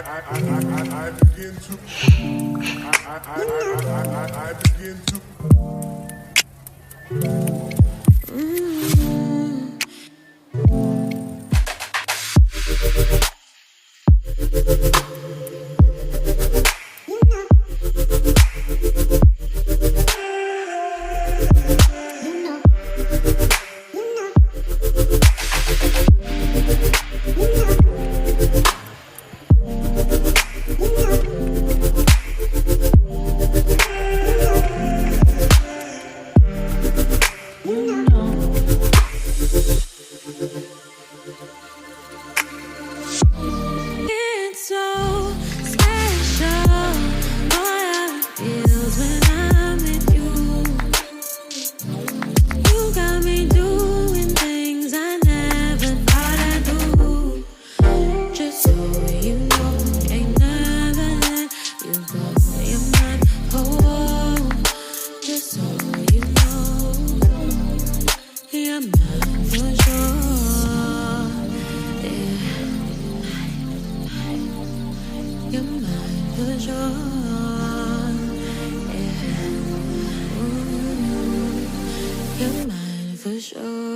I begin to I begin It's so special, what it feels when I'm with you. You got me doing things I never thought I'd do. Just so you know, ain't never let you go. You're mine, oh, just so you know, you're mine for sure. You're mine for sure. Yeah. Ooh, you're mine for sure.